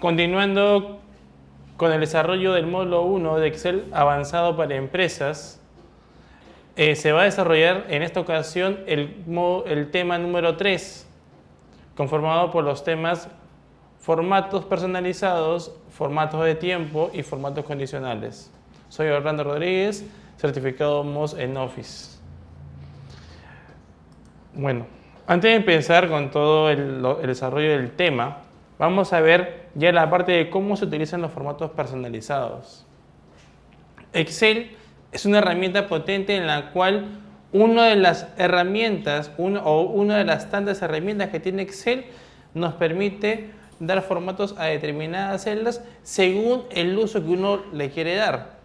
Continuando con el desarrollo del módulo 1 de Excel avanzado para empresas, se va a desarrollar en esta ocasión el tema número 3, conformado por los temas formatos personalizados, formatos de tiempo y formatos condicionales. Soy Orlando Rodríguez, certificado MOS en Office. Bueno, antes de empezar con todo el desarrollo del tema, vamos a ver ya la parte de cómo se utilizan los formatos personalizados. Excel es una herramienta potente en la cual una de las herramientas, una de las tantas herramientas que tiene Excel nos permite dar formatos a determinadas celdas según el uso que uno le quiere dar.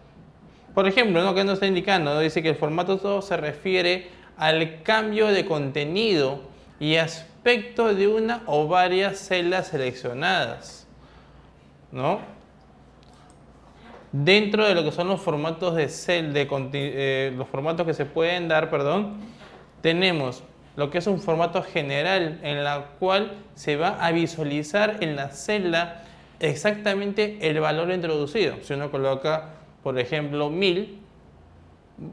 Por ejemplo, ¿no? Que nos está indicando, ¿no? Dice que el formato todo se refiere al cambio de contenido y aspecto de una o varias celdas seleccionadas, ¿no? Dentro de lo que son los formatos de los formatos que se pueden dar, tenemos lo que es un formato general en la cual se va a visualizar en la celda exactamente el valor introducido. Si uno coloca, por ejemplo, 1000,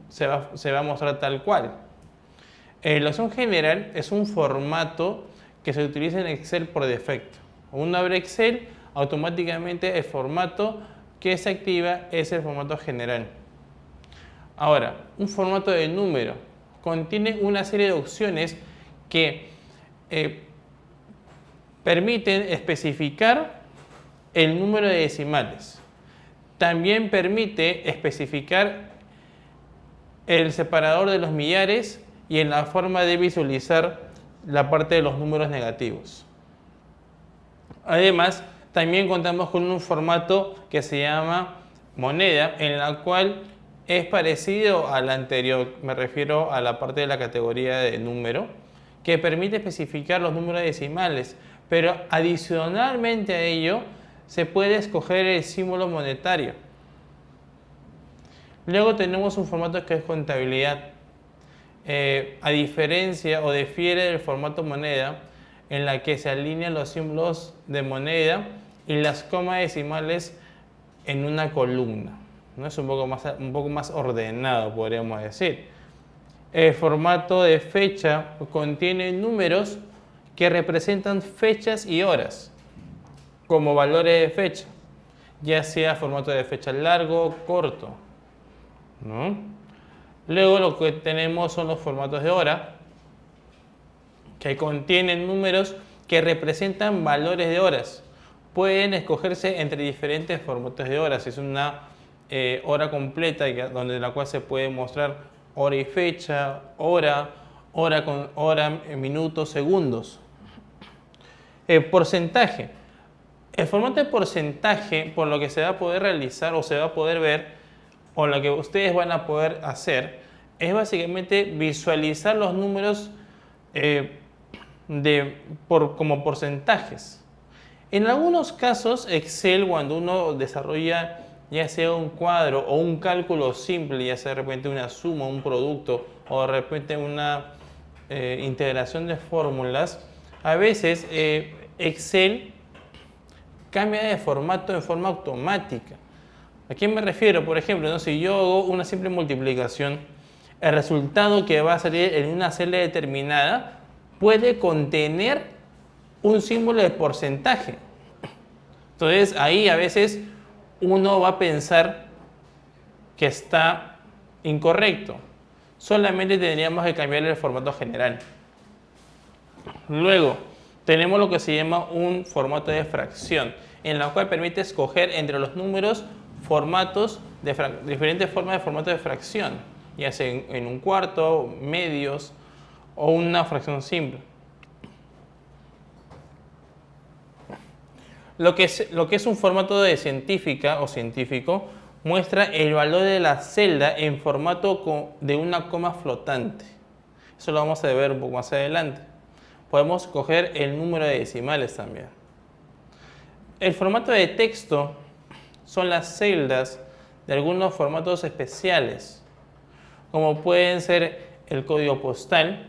se va a mostrar tal cual. La opción general es un formato que se utiliza en Excel por defecto. Uno abre Excel, automáticamente el formato que se activa es el formato general. Ahora, un formato de número contiene una serie de opciones que permiten especificar el número de decimales. También permite especificar el separador de los millares y en la forma de visualizar la parte de los números negativos. Además, también contamos con un formato que se llama moneda, en la cual es parecido al anterior, me refiero a la parte de la categoría de número, que permite especificar los números decimales, pero adicionalmente a ello se puede escoger el símbolo monetario. Luego tenemos un formato que es contabilidad. A diferencia o difiere del formato moneda, en la que se alinean los símbolos de moneda y las comas decimales en una columna, ¿no? Es un poco más ordenado, podríamos decir. El formato de fecha contiene números que representan fechas y horas como valores de fecha, ya sea formato de fecha largo o corto, ¿no? Luego lo que tenemos son los formatos de hora, que contienen números que representan valores de horas. Pueden escogerse entre diferentes formatos de horas. Es una hora completa donde la cual se puede mostrar hora y fecha, hora con hora, minutos, segundos. Porcentaje. El formato de porcentaje, por lo que se va a poder realizar o se va a poder ver, o lo que ustedes van a poder hacer, es básicamente visualizar los números como porcentajes. En algunos casos, Excel, cuando uno desarrolla ya sea un cuadro o un cálculo simple, ya sea de repente una suma, un producto o de repente una integración de fórmulas, a veces Excel cambia de formato en forma automática. ¿A qué me refiero? Por ejemplo, ¿no? Si yo hago una simple multiplicación, el resultado que va a salir en una celda determinada puede contener un símbolo de porcentaje. Entonces ahí a veces uno va a pensar que está incorrecto. Solamente tendríamos que cambiar el formato general. Luego tenemos lo que se llama un formato de fracción, en la cual permite escoger entre los números diferentes formas de formato de fracción, ya sea en un cuarto, medios o una fracción simple. Lo que es un formato de científica o científico muestra el valor de la celda en formato de una coma flotante. Eso lo vamos a ver un poco más adelante. Podemos coger el número de decimales también. El formato de texto son las celdas de algunos formatos especiales, como pueden ser el código postal,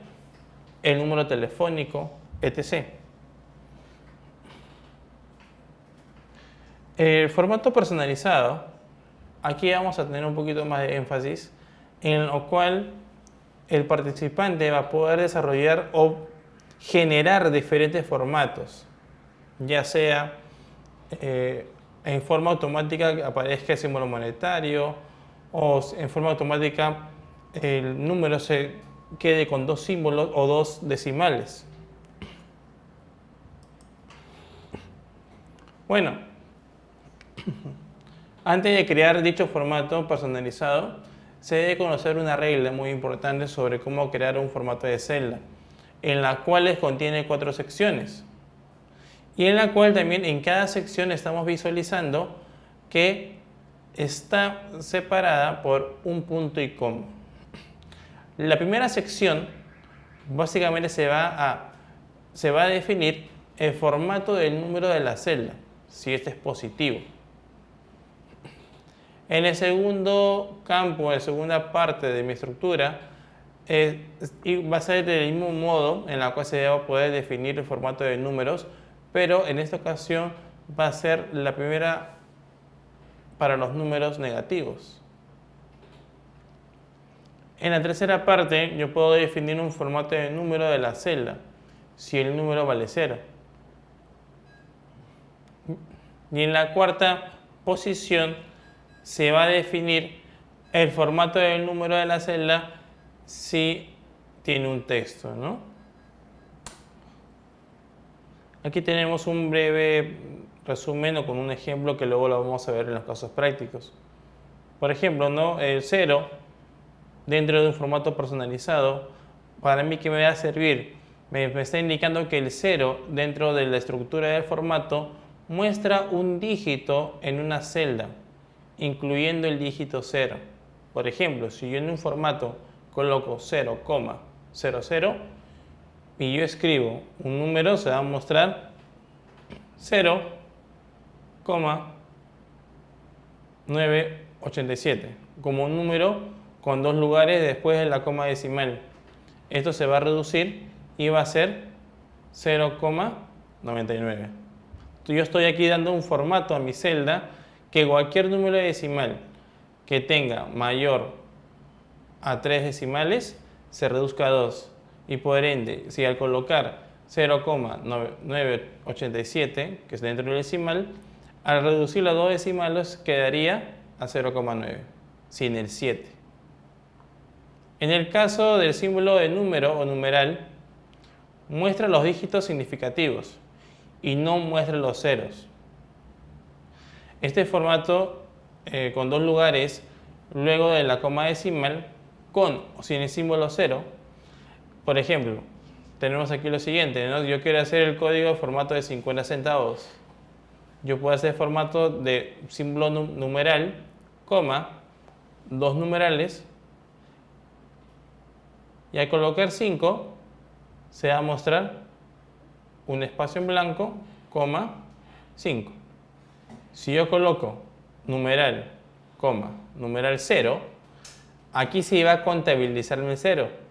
el número telefónico, etc. El formato personalizado, aquí vamos a tener un poquito más de énfasis, en lo cual el participante va a poder desarrollar o generar diferentes formatos, ya sea en forma automática que aparezca el símbolo monetario o en forma automática el número se quede con 2 símbolos o 2 decimales. Bueno, antes de crear dicho formato personalizado, se debe conocer una regla muy importante sobre cómo crear un formato de celda, en la cual contiene 4 secciones y en la cual también en cada sección estamos visualizando que está separada por un punto y coma. La primera sección básicamente se va a definir el formato del número de la celda, si este es positivo. En el segundo campo, en la segunda parte de mi estructura, va a ser del mismo modo en la cual se va a poder definir el formato de números, pero en esta ocasión va a ser la primera para los números negativos. En la tercera parte yo puedo definir un formato de número de la celda, si el número vale 0. Y en la cuarta posición se va a definir el formato del número de la celda si tiene un texto, ¿no? Aquí tenemos un breve resumen o con un ejemplo que luego lo vamos a ver en los casos prácticos. Por ejemplo, ¿no? El 0 dentro de un formato personalizado, para mí, ¿qué me va a servir? Me está indicando que el 0 dentro de la estructura del formato muestra un dígito en una celda, incluyendo el dígito 0. Por ejemplo, si yo en un formato coloco 0,00 y yo escribo un número, se va a mostrar 0,987 como un número con 2 lugares después de la coma decimal. Esto se va a reducir y va a ser 0,99. Yo estoy aquí dando un formato a mi celda que cualquier número decimal que tenga mayor a 3 decimales se reduzca a 2. Y por ende, si al colocar 0,987, que es dentro del decimal, al reducirlo a 2 decimales quedaría a 0,9, sin el 7. En el caso del símbolo de número o numeral, muestra los dígitos significativos y no muestra los ceros. Este formato con 2 lugares luego de la coma decimal con o sin el símbolo 0. Por ejemplo, tenemos aquí lo siguiente, ¿no? Yo quiero hacer el código de formato de 50 centavos. Yo puedo hacer formato de símbolo numeral, coma, 2 numerales, y al colocar 5 se va a mostrar un espacio en blanco, coma, 5. Si yo coloco numeral, coma, numeral 0, aquí se va a contabilizarme el 0.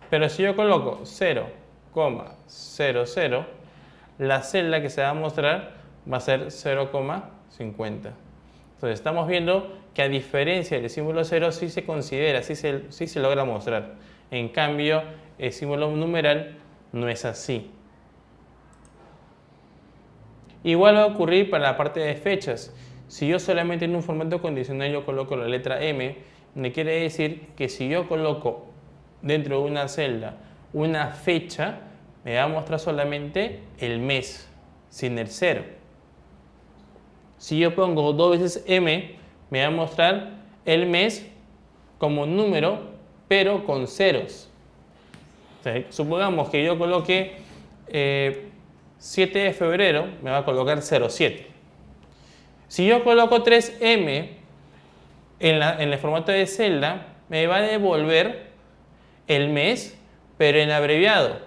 Pero si yo coloco 0,00, la celda que se va a mostrar va a ser 0,50. Entonces estamos viendo que a diferencia del símbolo 0 sí se considera, sí se logra mostrar. En cambio, el símbolo numeral no es así. Igual va a ocurrir para la parte de fechas. Si yo solamente en un formato condicional yo coloco la letra M, me quiere decir que si yo coloco dentro de una celda una fecha, me va a mostrar solamente el mes, sin el 0. Si yo pongo 2 veces M, me va a mostrar el mes como número, pero con ceros. O sea, supongamos que yo coloque 7 de febrero, me va a colocar 07. Si yo coloco 3M en el formato de celda, me va a devolver el mes, pero en abreviado.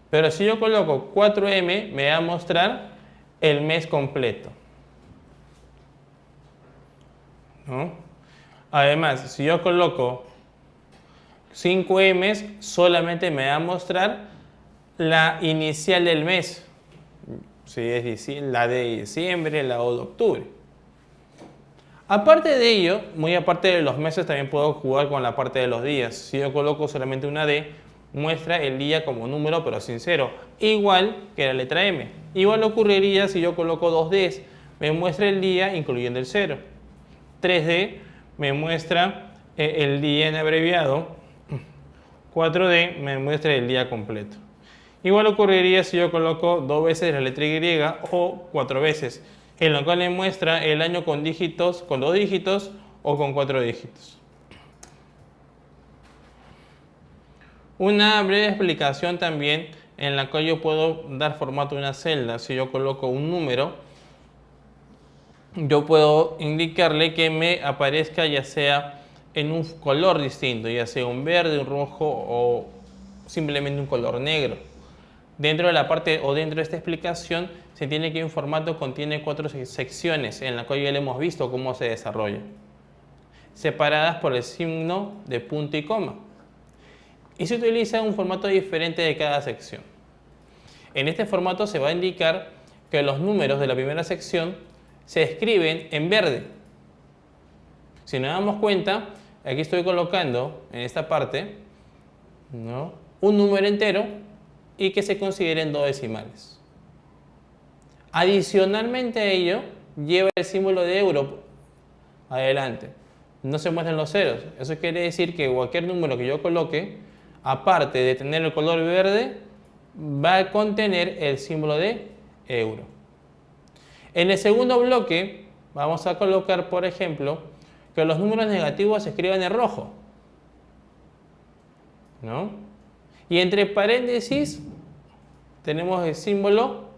Pero si yo coloco 4M, me va a mostrar el mes completo, ¿no? Además, si yo coloco 5M, solamente me va a mostrar la inicial del mes. Si es la de diciembre, la O de octubre. Aparte de ello, muy aparte de los meses, también puedo jugar con la parte de los días. Si yo coloco solamente una D, muestra el día como número pero sin cero, igual que la letra M. Igual ocurriría si yo coloco 2Ds, me muestra el día incluyendo el 0. 3D me muestra el día en abreviado. 4D me muestra el día completo. Igual ocurriría si yo coloco 2 veces la letra Y o 4 veces, en lo cual me muestra el año con dígitos, con 2 dígitos o con 4 dígitos. Una breve explicación también en la cual yo puedo dar formato a una celda. Si yo coloco un número, yo puedo indicarle que me aparezca ya sea en un color distinto, ya sea un verde, un rojo o simplemente un color negro. Dentro de la parte o dentro de esta explicación se tiene que un formato contiene 4 secciones en la cual ya le hemos visto cómo se desarrolla, separadas por el signo de punto y coma. Y se utiliza un formato diferente de cada sección. En este formato se va a indicar que los números de la primera sección se escriben en verde. Si nos damos cuenta, aquí estoy colocando en esta parte, ¿no?, un número entero y que se consideren 2 decimales. Adicionalmente a ello, lleva el símbolo de euro adelante. No se muestran los ceros. Eso quiere decir que cualquier número que yo coloque, aparte de tener el color verde, va a contener el símbolo de euro. En el segundo bloque vamos a colocar, por ejemplo, que los números negativos se escriban en rojo, ¿no? Y entre paréntesis tenemos el símbolo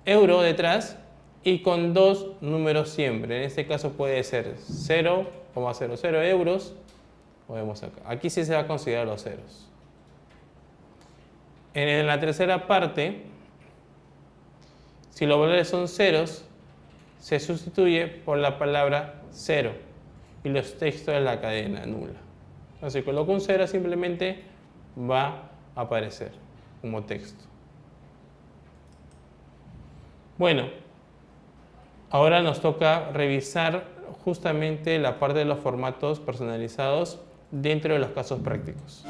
euro detrás y con 2 números siempre. En este caso puede ser 0,00 euros. O vemos acá. Aquí sí se va a considerar los ceros. En la tercera parte, si los valores son ceros, se sustituye por la palabra 0 y los textos de la cadena nula. Entonces, si coloco un 0, simplemente va a aparecer como texto. Bueno, ahora nos toca revisar justamente la parte de los formatos personalizados dentro de los casos prácticos.